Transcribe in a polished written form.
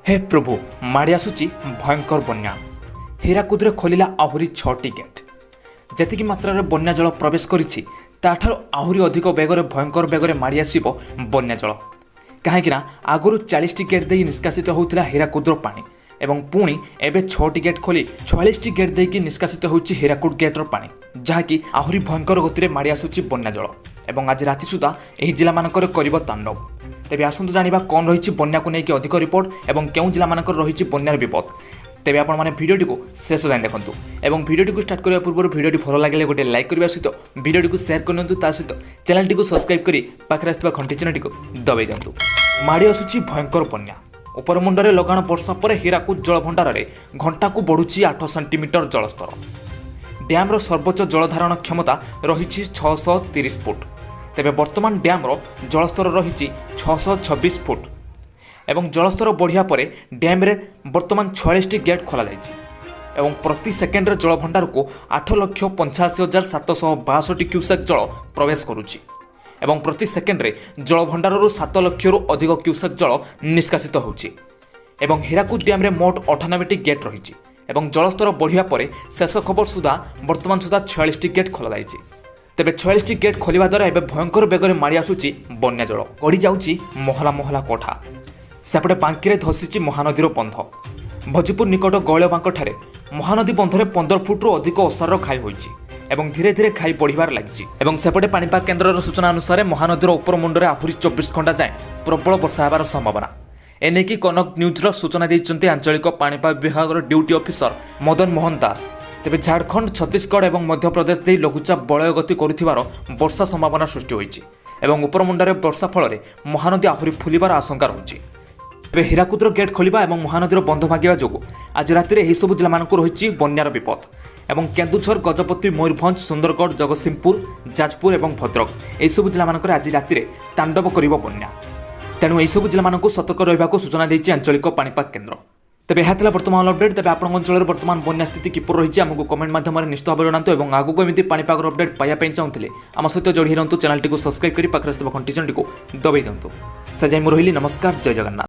हे प्रभु माड़ी आसुची भयंकर बन्या हीराकुदे खोलिला आहुरी 6टी गेट जेतिकी मात्रा रे बन्या जल प्रवेश करिछि ताठार आहुरी अधिक बेगरे भयंकर बेगरे माड़ी आसीबो बन्या जल कहीं आगुरी 40टी गेट दे निष्कासित होउथिला हीराकुदर पानी एवं पुणी एबे 6टी गेट खोली 44टी गेट देकी निष्कासित होउछि हीराकुद गेटर पानी जहाँकि आहुरी भयंकर गति माड़ी आसुछि बन्या जल एवं आज राति सुधा एही जिला मानकर करिबो तांडव। तेबे आसंतु जानिबा कोन रहिछि बन्या को नेकी अधिक रिपोर्ट एवं केउ जिला मानकर रहिछि बन्यार विपद। तेबे आपण माने भिडियोटी को शेष जाय देखंतु एवं भिडियोटी को स्टार्ट करिया पूर्व भिडियोटी भलो लागले गोटे लाइक करबा सहित भिडियोटी को शेयर करनतु ता सहित चैनल को सब्सक्राइब करी पाखरे आस्तबा घंटी चिन्हटी को दबाई दियंतु। माड़ी आसुछि भयंकर बन्या ऊपर मुंडरे लगाण वर्षा पर हीराकुद जल भंडार रे घंटा को बढ़ुछि 8 सेंटीमीटर जलस्तर। डैम रो सर्वोच्च जलधारण क्षमता रहिछि 630 फुट। तेबे वर्तमान डैम रो जलस्तर रहिछि 626 फुट एवं जलस्तर बढ़िया परे डैम रे वर्तमान 46टी गेट खोला जाइछि एवं प्रति सेकेंड रे जल भंडार को 8,85,762 क्यूसेक जल प्रवेश करुछि एवं प्रति सेकेंड रे जल भंडार 7 लाख रु अधिक क्यूसेक जल निष्कासित होउछि एवं हीराकुद डैम रे मोट 98टी गेट रहिछि एवं जलस्तर बढ़िया परे शेष खबर सुधा वर्तमान सुधा 46टी गेट खोला जाइछि। तेबे 46टी गेट खोलिबा द्वारा एबे भयंकर बेगरे माड़ी आसुछि बन्या जल गड़ी जाउछि महला महला कोठा सेपटे बांकीरे धसिछि महानदीर बंध। भोजपुर निकट गौलबांक ठारे महानदी बंधरे 15 फुट रु अधिक ओसार खाई होइछि एवं धीरे धीरे खाई बढ़िबार लागिछि एवं सेपटे पाणीपाग केन्द्रर सूचना अनुसार महानदीर उपर मुंडरे आहुरी 24 घंटा जाए प्रबल वर्षा हेबार संभावना। एनेकी कनक न्यूज़र सूचना दैछन्ते आंचलिक पाणीपाग विभागर ड्यूटी ऑफिसर मदन मोहन दास। तेबे झारखंड छत्तीसगढ़ और मध्यप्रदेश दे लघुचाप बलय गति करुथिबार वर्षा संभावना सृष्टि होइछि एवं उपर मुंडरे वर्षा फल महानदी आहुरी फुलिबार आशंका रहुछि। तेबे हीराकुदर गेट खोलिबा एवं महानदीर बंध भागिबा जोगु आज राति एही सब जिला मानकु रहिछि बन्यार विपद एवं केन्दुझर गजपति मयूरभंज सुंदरगढ़ जगतसिंहपुर जाजपुर और भद्रक एही सब जिला मानकर आज राति तांडव करिबो बन्या। तेणु एही सब जिला मानकु सतर्क रहिबाकु सूचना दैछि आंचलिक पाणीपाग केन्द्र। तेबे यह वर्तमान अपडेट। तेबे आपण अंचल वर्तमान बन्या स्थिति किपर रही आमको कमेंट माध्यम निश्चित भाव जनातु और आगक एमती पाणीपाग अपडेट पाइबा चाहूले आम सहित जोड़ी रहतु चैनल को सब्सक्राइब कर पाखरे घंटी चिन्हटी को दबाई दिंतु। से जाए रही नमस्कार जय जगन्नाथ।